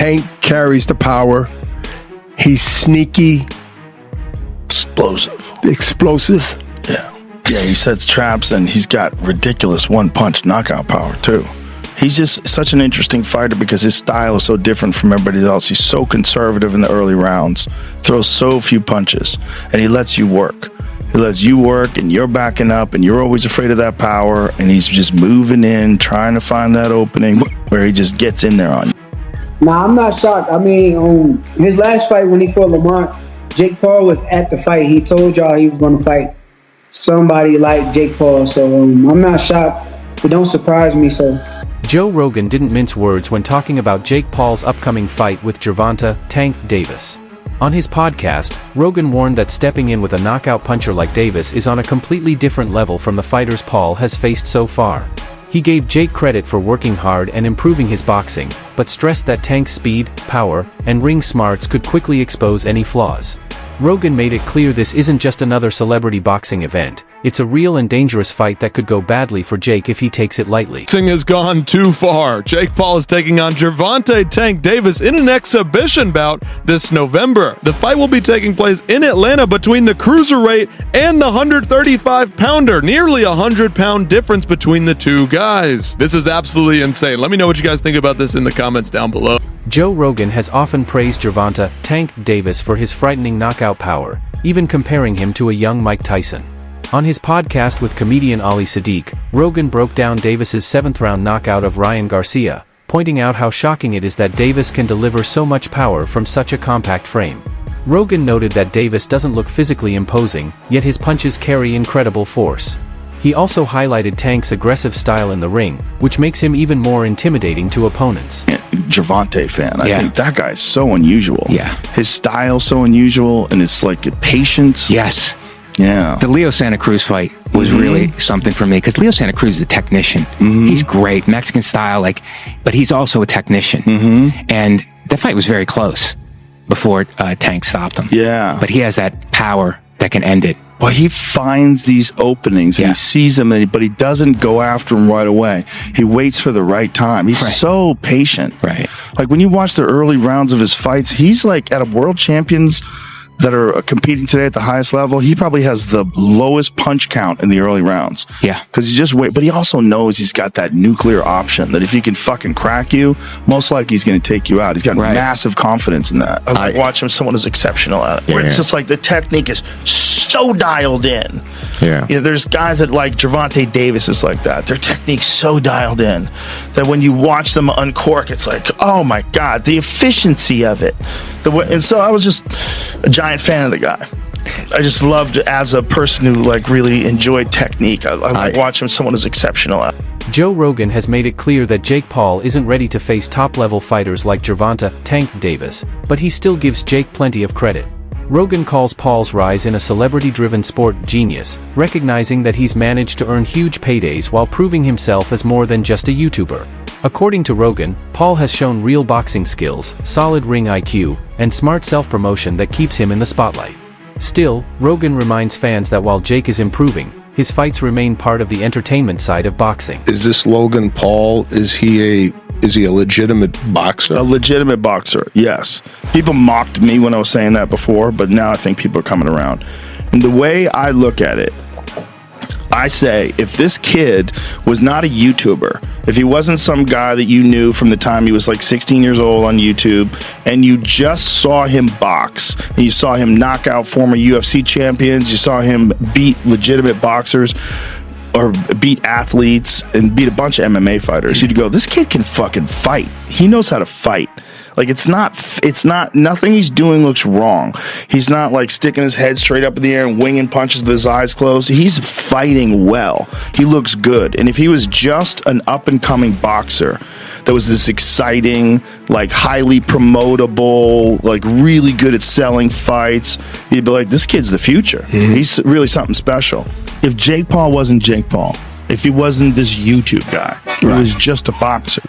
Tank carries the power. He's sneaky. Explosive. Yeah, he sets traps, and he's got ridiculous one-punch knockout power, too. He's just such an interesting fighter because his style is so different from everybody else. He's so conservative in the early rounds, throws so few punches, and he lets you work. He lets you work, and you're backing up, and you're always afraid of that power, and he's just moving in, trying to find that opening where he just gets in there on you. Nah, I'm not shocked. I mean, his last fight when he fought Lamont, Jake Paul was at the fight. He told y'all he was going to fight somebody like Jake Paul, so I'm not shocked. It don't surprise me, so. Joe Rogan didn't mince words when talking about Jake Paul's upcoming fight with Gervonta "Tank" Davis. On his podcast, Rogan warned that stepping in with a knockout puncher like Davis is on a completely different level from the fighters Paul has faced so far. He gave Jake credit for working hard and improving his boxing, but stressed that Tank's speed, power, and ring smarts could quickly expose any flaws. Rogan made it clear this isn't just another celebrity boxing event. It's a real and dangerous fight that could go badly for Jake if he takes it lightly. Boxing has gone too far. Jake Paul is taking on Gervonta "Tank" Davis in an exhibition bout this November. The fight will be taking place in Atlanta between the cruiserweight and the 135-pounder. Nearly a 100-pound difference between the two guys. This is absolutely insane. Let me know what you guys think about this in the comments down below. Joe Rogan has often praised Gervonta "Tank" Davis for his frightening knockout power, even comparing him to a young Mike Tyson. On his podcast with comedian Ali Sadiq, Rogan broke down Davis's 7th-round knockout of Ryan Garcia, pointing out how shocking it is that Davis can deliver so much power from such a compact frame. Rogan noted that Davis doesn't look physically imposing, yet his punches carry incredible force. He also highlighted Tank's aggressive style in the ring, which makes him even more intimidating to opponents. Gervonta fan. I think that guy is so unusual. Yeah. His style so unusual, and it's like patience. Yes. Yeah. The Leo Santa Cruz fight was really something for me because Leo Santa Cruz is a technician. He's great, Mexican style, but he's also a technician. And the fight was very close before Tank stopped him. Yeah. But he has that power that can end it. Well, he finds these openings and he sees them, but he doesn't go after them right away. He waits for the right time. He's so patient. Right. Like when you watch the early rounds of his fights, he's like at a world champions that are competing today at the highest level. He probably has the lowest punch count in the early rounds. Yeah. Because he just wait, but he also knows he's got that nuclear option that if he can fucking crack you, most likely he's going to take you out. He's got massive confidence in that. I like watching someone who's exceptional at it. Where it's just like the technique is so dialed in. Yeah. You know, there's guys that like Gervonta Davis is like that. Their technique's so dialed in that when you watch them uncork, it's like, oh my God, the efficiency of it. And so I was just a giant fan of the guy. I just loved as a person who like really enjoyed technique. I like watching someone who's exceptional at it. Joe Rogan has made it clear that Jake Paul isn't ready to face top-level fighters like Gervonta "Tank" Davis, but he still gives Jake plenty of credit. Rogan calls Paul's rise in a celebrity-driven sport genius, recognizing that he's managed to earn huge paydays while proving himself as more than just a YouTuber. According to Rogan, Paul has shown real boxing skills, solid ring IQ, and smart self-promotion that keeps him in the spotlight. Still, Rogan reminds fans that while Jake is improving, his fights remain part of the entertainment side of boxing. Is this Logan Paul? Is he a legitimate boxer? A legitimate boxer, yes. People mocked me when I was saying that before, but now I think people are coming around. And the way I look at it, I say, if this kid was not a YouTuber, if he wasn't some guy that you knew from the time he was like 16 years old on YouTube, and you just saw him box, and you saw him knock out former UFC champions, you saw him beat legitimate boxers, or beat athletes, and beat a bunch of MMA fighters, you'd go, this kid can fucking fight. He knows how to fight. Like, it's not, nothing he's doing looks wrong. He's not like sticking his head straight up in the air and winging punches with his eyes closed. He's fighting well. He looks good. And if he was just an up and coming boxer that was this exciting, like highly promotable, like really good at selling fights, you'd be like, this kid's the future. He's really something special. If Jake Paul wasn't Jake Paul, if he wasn't this YouTube guy, he was just a boxer,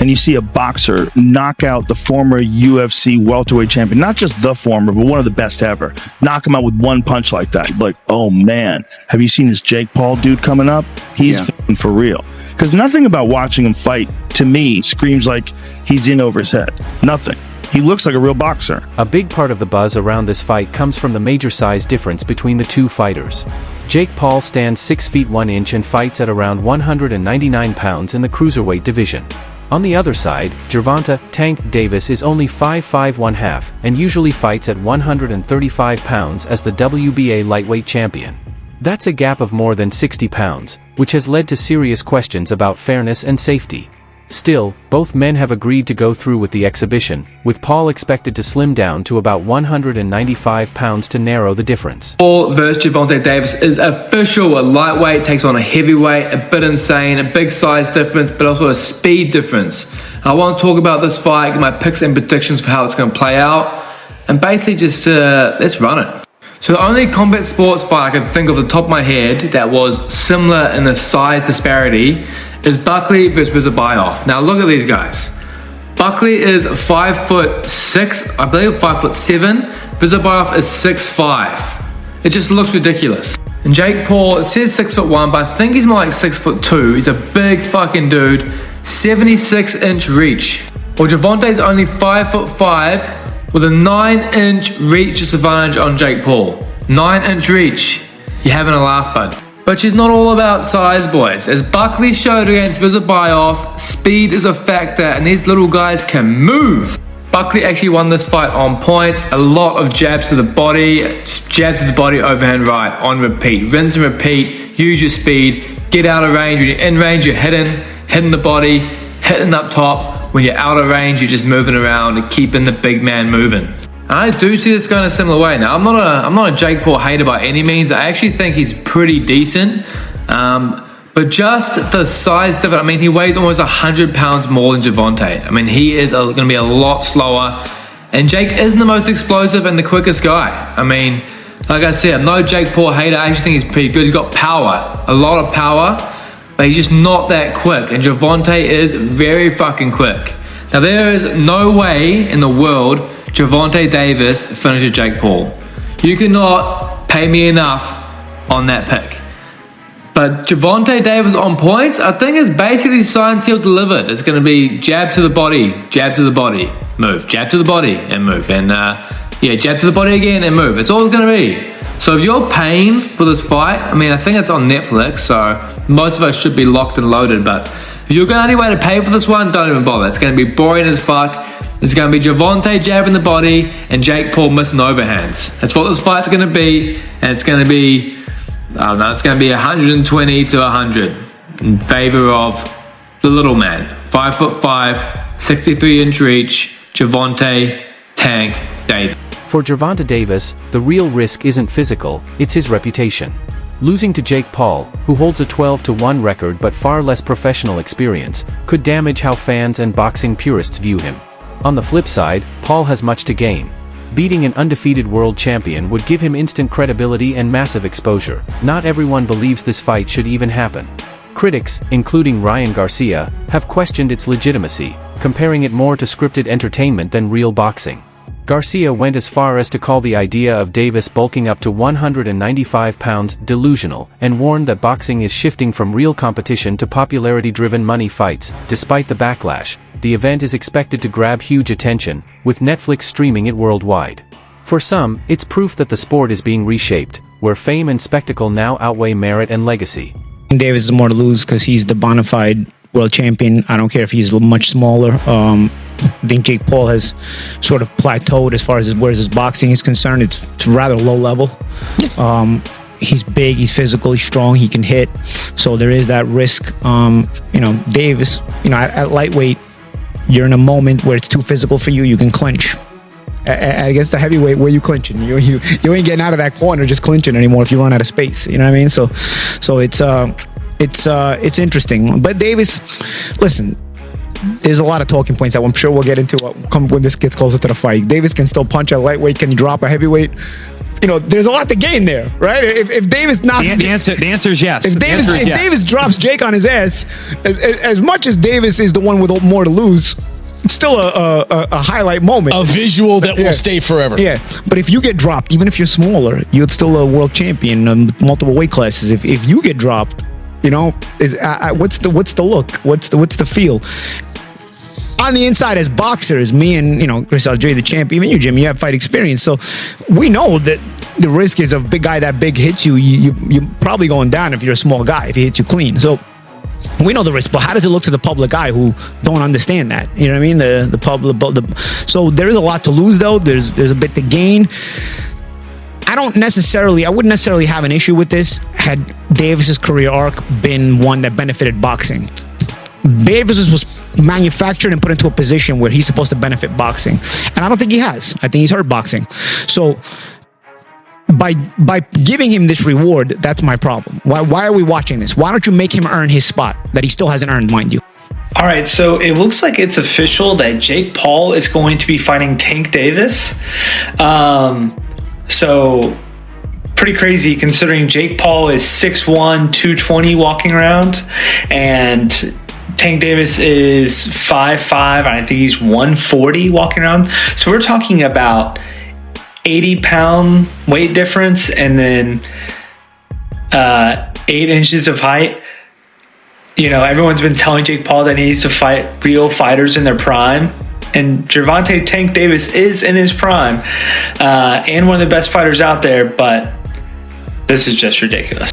and you see a boxer knock out the former UFC welterweight champion, not just the former, but one of the best ever, knock him out with one punch like that, you'd be like, oh man, have you seen this Jake Paul dude coming up? He's for real. Because nothing about watching him fight, to me, screams like he's in over his head. Nothing. He looks like a real boxer. A big part of the buzz around this fight comes from the major size difference between the two fighters. Jake Paul stands 6 feet 1 inch and fights at around 199 pounds in the cruiserweight division. On the other side, Gervonta "Tank" Davis is only 5'5" 1/2 and usually fights at 135 pounds as the WBA lightweight champion. That's a gap of more than 60 pounds, which has led to serious questions about fairness and safety. Still, both men have agreed to go through with the exhibition, with Paul expected to slim down to about 195 pounds to narrow the difference. Paul versus Gervonta Davis is official. A lightweight takes on a heavyweight, a bit insane, a big size difference, but also a speed difference. I want to talk about this fight, get my picks and predictions for how it's going to play out, and basically just let's run it. So the only combat sports fight I can think of off the top of my head that was similar in the size disparity is Buckley versus Rizabioff. Now look at these guys. Buckley is 5'6", I believe 5'7". Rizabioff is 6'5". It just looks ridiculous. And Jake Paul, it says 6'1", but I think he's more like 6'2". He's a big fucking dude, 76-inch reach. Well, Gervonta's only 5'5", with a 9-inch reach disadvantage on Jake Paul. 9-inch reach. You're having a laugh, bud. But she's not all about size, boys. As Buckley showed against Rizabioff, speed is a factor and these little guys can move. Buckley actually won this fight on points. A lot of jabs to the body, jab to the body, overhand right, on repeat. Rinse and repeat, use your speed, get out of range. When you're in range, you're hitting the body, hitting up top. When you're out of range, you're just moving around and keeping the big man moving. And I do see this going a similar way. Now, I'm not a Jake Paul hater by any means. I actually think he's pretty decent. But just the size difference, I mean, he weighs almost 100 pounds more than Gervonta. I mean, he is going to be a lot slower. And Jake isn't the most explosive and the quickest guy. I mean, like I said, I'm no Jake Paul hater. I actually think he's pretty good. He's got power, a lot of power, but he's just not that quick. And Gervonta is very fucking quick. Now, there is no way in the world Gervonta Davis finishes Jake Paul. You cannot pay me enough on that pick. But Gervonta Davis on points, I think is basically signed, sealed, delivered. It's going to be jab to the body, move, jab to the body and move. And yeah, jab to the body again and move. It's all it's going to be. So if you're paying for this fight, I mean, I think it's on Netflix, so most of us should be locked and loaded. But if you're going to any way to pay for this one, don't even bother. It's going to be boring as fuck. It's going to be Gervonta jabbing the body and Jake Paul missing overhands. That's what this fight's going to be. And it's going to be, I don't know, it's going to be 120 to 100 in favor of the little man. 5'5", 63-inch reach, Gervonta Tank Davis. For Gervonta Davis, the real risk isn't physical, it's his reputation. Losing to Jake Paul, who holds a 12-1 record but far less professional experience, could damage how fans and boxing purists view him. On the flip side, Paul has much to gain. Beating an undefeated world champion would give him instant credibility and massive exposure. Not everyone believes this fight should even happen. Critics, including Ryan Garcia, have questioned its legitimacy, comparing it more to scripted entertainment than real boxing. Garcia went as far as to call the idea of Davis bulking up to 195 pounds delusional, and warned that boxing is shifting from real competition to popularity-driven money fights. Despite the backlash, the event is expected to grab huge attention, with Netflix streaming it worldwide. For some, it's proof that the sport is being reshaped, where fame and spectacle now outweigh merit and legacy. Davis is more to lose because he's the bona fide world champion. I don't care if he's much smaller. I think Jake Paul has sort of plateaued as far as where his boxing is concerned. It's rather low level. He's big, he's physical, he's strong, he can hit. So there is that risk. Davis, at lightweight, you're in a moment where it's too physical for you. You can clinch. Against the heavyweight, where you clinching? You ain't getting out of that corner just clinching anymore if you run out of space. You know what I mean? So it's interesting. But Davis, listen, there's a lot of talking points that I'm sure we'll get into when this gets closer to the fight. Davis can still punch at lightweight. Can he drop a heavyweight? There's a lot to gain there, right? If Davis knocks... The answer is yes. If Davis drops Jake on his ass, as much as Davis is the one with more to lose, it's still a highlight moment. A visual that will stay forever. Yeah, but if you get dropped, even if you're smaller, you're still a world champion in multiple weight classes. If you get dropped, what's the look? What's the feel? on the inside as boxers, me and, Chris Algieri, the champ, even you, Jim, you have fight experience. So we know that the risk is a big guy that big hits you, you're probably going down if you're a small guy, if he hits you clean. So we know the risk, but how does it look to the public eye who don't understand that? You know what I mean? The public. So there is a lot to lose, though. There's a bit to gain. I wouldn't necessarily have an issue with this had Davis's career arc been one that benefited boxing. Davis was manufactured and put into a position where he's supposed to benefit boxing, and I don't think he has. I think he's hurt boxing. So by giving him this reward, that's my problem. Why are we watching this? Why don't you make him earn his spot that he still hasn't earned, mind you? All right, so it looks like it's official that Jake Paul is going to be fighting Tank Davis. So pretty crazy considering Jake Paul is 6'1", 220 walking around, and Tank Davis is 5'5", I think he's 140 walking around. So we're talking about 80-pound weight difference and then 8 inches of height. Everyone's been telling Jake Paul that he needs to fight real fighters in their prime. And Gervonta Tank Davis is in his prime and one of the best fighters out there, but this is just ridiculous.